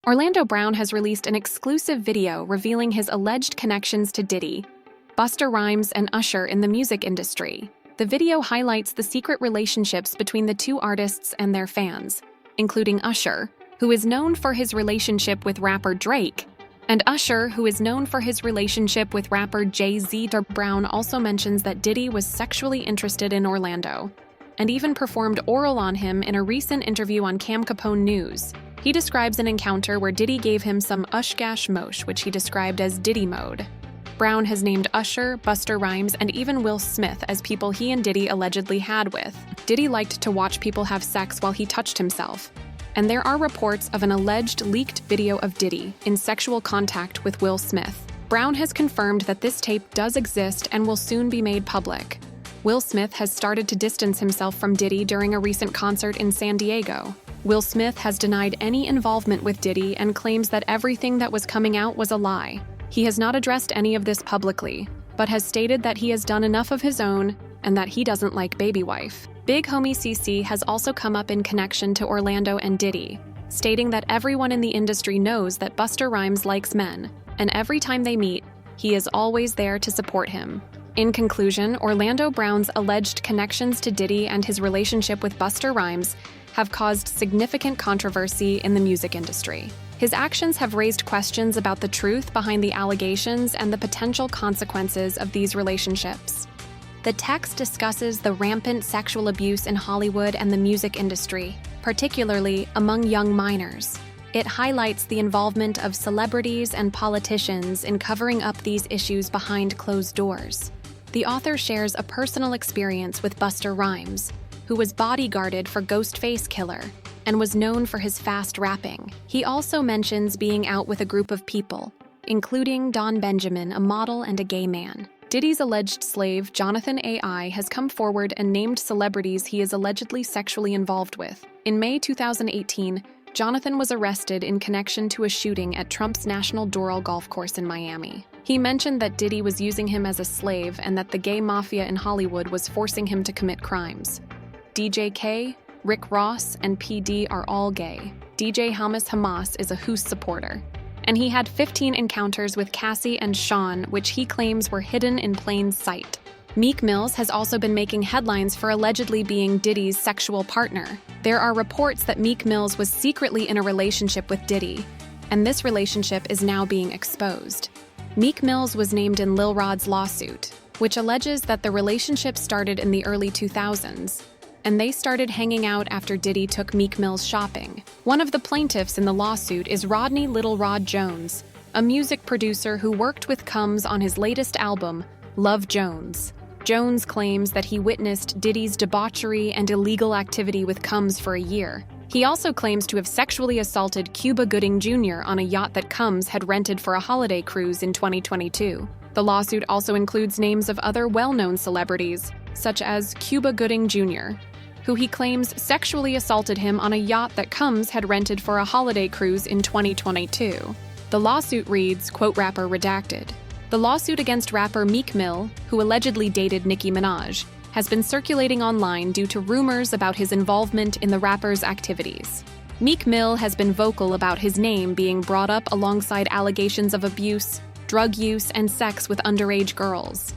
Orlando Brown has released an exclusive video revealing his alleged connections to Diddy, Busta Rhymes, and Usher in the music industry. The video highlights the secret relationships between the two artists and their fans, including Usher, who is known for his relationship with rapper Drake, and Usher, who is known for his relationship with rapper Jay-Z. Brown also mentions that Diddy was sexually interested in Orlando, and even performed oral on him in a recent interview on Cam Capone News. He describes an encounter where Diddy gave him some ushgash mosh, which he described as Diddy mode. Brown has named Usher, Busta Rhymes, and even Will Smith as people he and Diddy allegedly had with. Diddy liked to watch people have sex while he touched himself, and there are reports of an alleged leaked video of Diddy in sexual contact with Will Smith. Brown has confirmed that this tape does exist and will soon be made public. Will Smith has started to distance himself from Diddy during a recent concert in San Diego. Will Smith has denied any involvement with Diddy and claims that everything that was coming out was a lie. He has not addressed any of this publicly, but has stated that he has done enough of his own and that he doesn't like baby wife. Big homie CC has also come up in connection to Orlando and Diddy, stating that everyone in the industry knows that Busta Rhymes likes men, and every time they meet, he is always there to support him. In conclusion, Orlando Brown's alleged connections to Diddy and his relationship with Busta Rhymes have caused significant controversy in the music industry. His actions have raised questions about the truth behind the allegations and the potential consequences of these relationships. The text discusses the rampant sexual abuse in Hollywood and the music industry, particularly among young minors. It highlights the involvement of celebrities and politicians in covering up these issues behind closed doors. The author shares a personal experience with Busta Rhymes, who was bodyguarded for Ghostface Killer and was known for his fast rapping. He also mentions being out with a group of people, including Don Benjamin, a model and a gay man. Diddy's alleged slave, Jonathan AI, has come forward and named celebrities he is allegedly sexually involved with. In May 2018, Jonathan was arrested in connection to a shooting at Trump's National Doral Golf Course in Miami. He mentioned that Diddy was using him as a slave and that the gay mafia in Hollywood was forcing him to commit crimes. DJ K, Rick Ross, and PD are all gay. DJ Hamas is a Who's supporter, and he had 15 encounters with Cassie and Sean, which he claims were hidden in plain sight. Meek Mills has also been making headlines for allegedly being Diddy's sexual partner. There are reports that Meek Mills was secretly in a relationship with Diddy, and this relationship is now being exposed. Meek Mills was named in Lil Rod's lawsuit, which alleges that the relationship started in the early 2000s, and they started hanging out after Diddy took Meek Mills shopping. One of the plaintiffs in the lawsuit is Rodney Little Rod Jones, a music producer who worked with Combs on his latest album, Love Jones. Jones claims that he witnessed Diddy's debauchery and illegal activity with Combs for a year. He also claims to have sexually assaulted Cuba Gooding Jr. on a yacht that Combs had rented for a holiday cruise in 2022. The lawsuit also includes names of other well-known celebrities, such as Cuba Gooding Jr., who he claims sexually assaulted him on a yacht that Combs had rented for a holiday cruise in 2022. The lawsuit reads, quote, rapper redacted. The lawsuit against rapper Meek Mill, who allegedly dated Nicki Minaj, has been circulating online due to rumors about his involvement in the rapper's activities. Meek Mill has been vocal about his name being brought up alongside allegations of abuse, drug use, and sex with underage girls.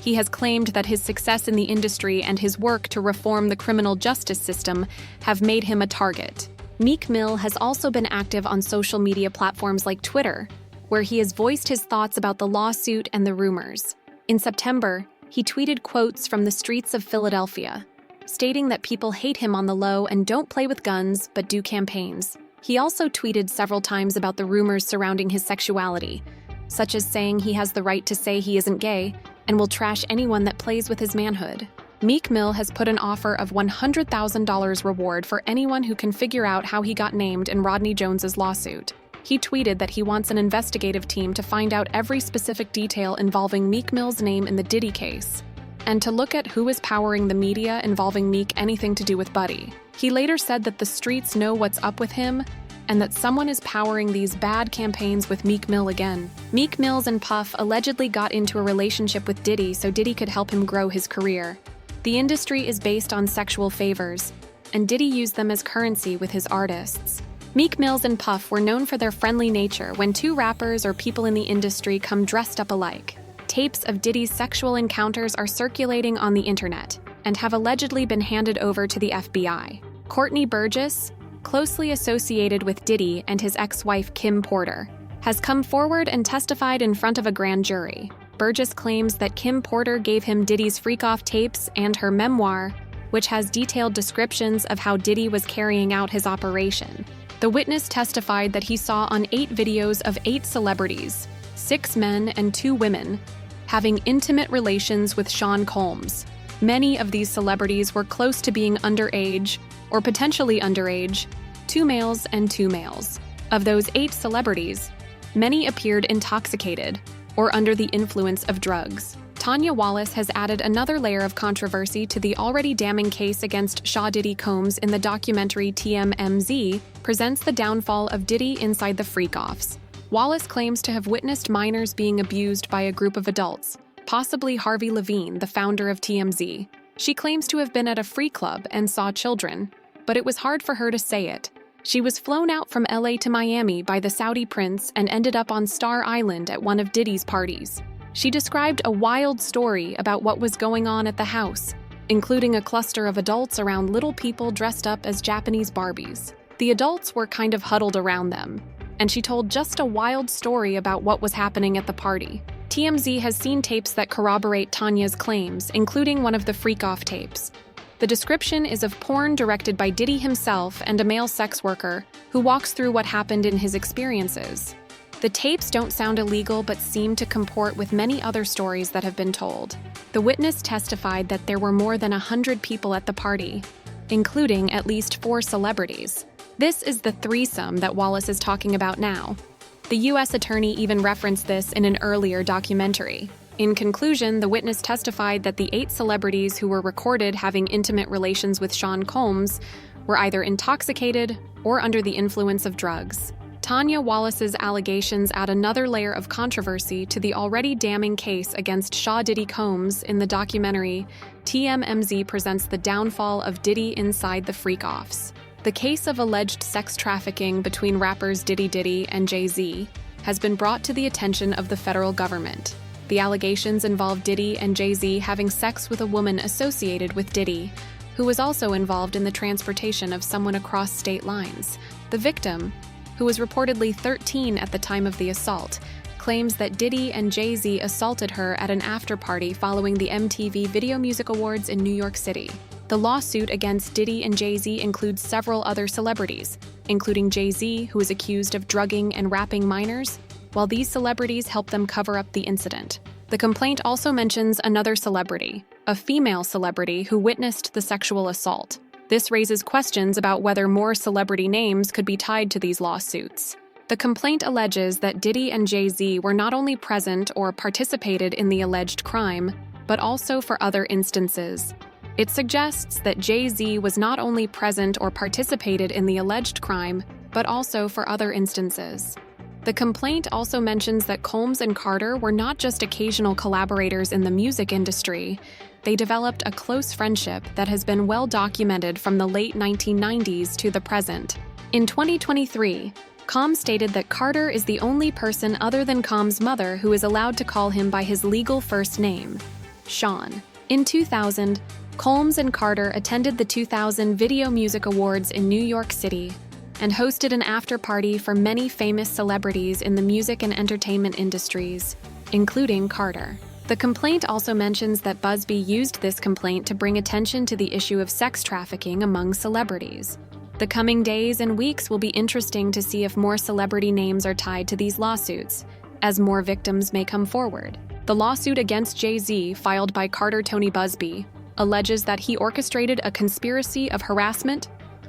He has claimed that his success in the industry and his work to reform the criminal justice system have made him a target. Meek Mill has also been active on social media platforms like Twitter, where he has voiced his thoughts about the lawsuit and the rumors. In September, he tweeted quotes from the streets of Philadelphia, stating that people hate him on the low and don't play with guns but do campaigns. He also tweeted several times about the rumors surrounding his sexuality, such as saying he has the right to say he isn't gay and will trash anyone that plays with his manhood. Meek Mill has put an offer of $100,000 reward for anyone who can figure out how he got named in Rodney Jones's lawsuit. He tweeted that he wants an investigative team to find out every specific detail involving Meek Mill's name in the Diddy case, and to look at who is powering the media involving Meek anything to do with Buddy. He later said that the streets know what's up with him, and that someone is powering these bad campaigns with Meek Mill again. Meek Mills and Puff allegedly got into a relationship with Diddy so Diddy could help him grow his career. The industry is based on sexual favors, and Diddy used them as currency with his artists. Meek Mills and Puff were known for their friendly nature when two rappers or people in the industry come dressed up alike. Tapes of Diddy's sexual encounters are circulating on the internet and have allegedly been handed over to the FBI. Courtney Burgess, closely associated with Diddy and his ex-wife Kim Porter, has come forward and testified in front of a grand jury. Burgess claims that Kim Porter gave him Diddy's freak-off tapes and her memoir, which has detailed descriptions of how Diddy was carrying out his operation. The witness testified that he saw on 8 videos of 8 celebrities, 6 men and 2 women, having intimate relations with Sean Combs. Many of these celebrities were close to being underage, or potentially underage, 2 males and 2 males. Of those 8 celebrities, many appeared intoxicated or under the influence of drugs. Tanya Wallace has added another layer of controversy to the already damning case against Diddy Combs in the documentary TMMZ presents the downfall of Diddy inside the freak-offs. Wallace claims to have witnessed minors being abused by a group of adults, possibly Harvey Levine, the founder of TMZ. She claims to have been at a free club and saw children, but it was hard for her to say it. She was flown out from LA to Miami by the Saudi prince and ended up on Star Island at one of Diddy's parties. She described a wild story about what was going on at the house, including a cluster of adults around little people dressed up as Japanese Barbies. The adults were kind of huddled around them, and she told just a wild story about what was happening at the party. TMZ has seen tapes that corroborate Tanya's claims, including one of the freak-off tapes. The description is of porn directed by Diddy himself and a male sex worker who walks through what happened in his experiences. The tapes don't sound illegal but seem to comport with many other stories that have been told. The witness testified that there were more than 100 people at the party, including at least 4 celebrities. This is the threesome that Wallace is talking about now. The U.S. attorney even referenced this in an earlier documentary. In conclusion, the witness testified that the 8 celebrities who were recorded having intimate relations with Sean Combs were either intoxicated or under the influence of drugs. Tanya Wallace's allegations add another layer of controversy to the already damning case against Diddy Combs in the documentary TMMZ presents the downfall of Diddy inside the freak-offs. The case of alleged sex trafficking between rappers Diddy and Jay-Z has been brought to the attention of the federal government. The allegations involve Diddy and Jay-Z having sex with a woman associated with Diddy, who was also involved in the transportation of someone across state lines. The victim, who was reportedly 13 at the time of the assault, claims that Diddy and Jay-Z assaulted her at an after-party following the MTV Video Music Awards in New York City. The lawsuit against Diddy and Jay-Z includes several other celebrities, including Jay-Z, who is accused of drugging and rapping minors, while these celebrities help them cover up the incident. The complaint also mentions another celebrity, a female celebrity who witnessed the sexual assault. This raises questions about whether more celebrity names could be tied to these lawsuits. The complaint alleges that Diddy and Jay-Z were not only present or participated in the alleged crime, but also for other instances. It suggests that Jay-Z was not only present or participated in the alleged crime, but also for other instances. The complaint also mentions that Combs and Carter were not just occasional collaborators in the music industry. They developed a close friendship that has been well documented from the late 1990s to the present. In 2023, Combs stated that Carter is the only person other than Combs' mother who is allowed to call him by his legal first name, Sean. In 2000, Combs and Carter attended the 2000 Video Music Awards in New York City and hosted an after-party for many famous celebrities in the music and entertainment industries, including Carter. The complaint also mentions that Busby used this complaint to bring attention to the issue of sex trafficking among celebrities. The coming days and weeks will be interesting to see if more celebrity names are tied to these lawsuits, as more victims may come forward. The lawsuit against Jay-Z, filed by Carter Tony Busby, alleges that he orchestrated a conspiracy of harassment,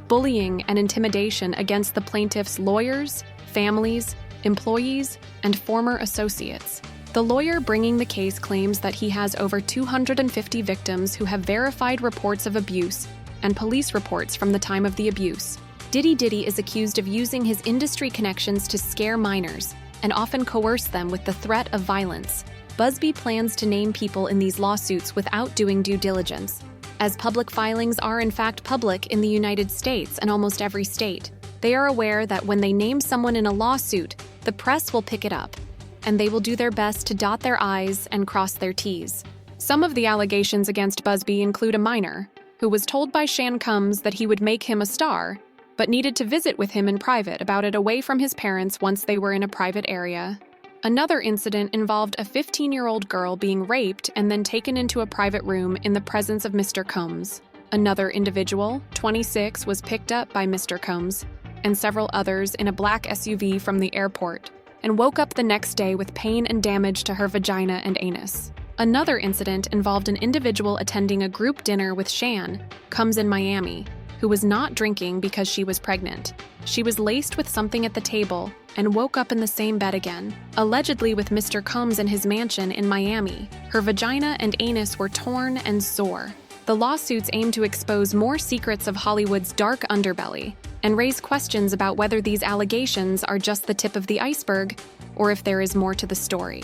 bullying, and intimidation against the plaintiff's lawyers, families, employees, and former associates. The lawyer bringing the case claims that he has over 250 victims who have verified reports of abuse and police reports from the time of the abuse. Diddy is accused of using his industry connections to scare minors and often coerce them with the threat of violence. Busby plans to name people in these lawsuits without doing due diligence, as public filings are in fact public in the United States and almost every state. They are aware that when they name someone in a lawsuit, the press will pick it up, and they will do their best to dot their I's and cross their T's. Some of the allegations against Busby include a minor, who was told by Shan Combs that he would make him a star, but needed to visit with him in private about it away from his parents once they were in a private area. Another incident involved a 15-year-old girl being raped and then taken into a private room in the presence of Mr. Combs. Another individual, 26, was picked up by Mr. Combs and several others in a black SUV from the airport and woke up the next day with pain and damage to her vagina and anus. Another incident involved an individual attending a group dinner with Shan Combs in Miami, who was not drinking because she was pregnant. She was laced with something at the table and woke up in the same bed again, allegedly with Mr. Combs in his mansion in Miami. Her vagina and anus were torn and sore. The lawsuits aim to expose more secrets of Hollywood's dark underbelly and raise questions about whether these allegations are just the tip of the iceberg or if there is more to the story.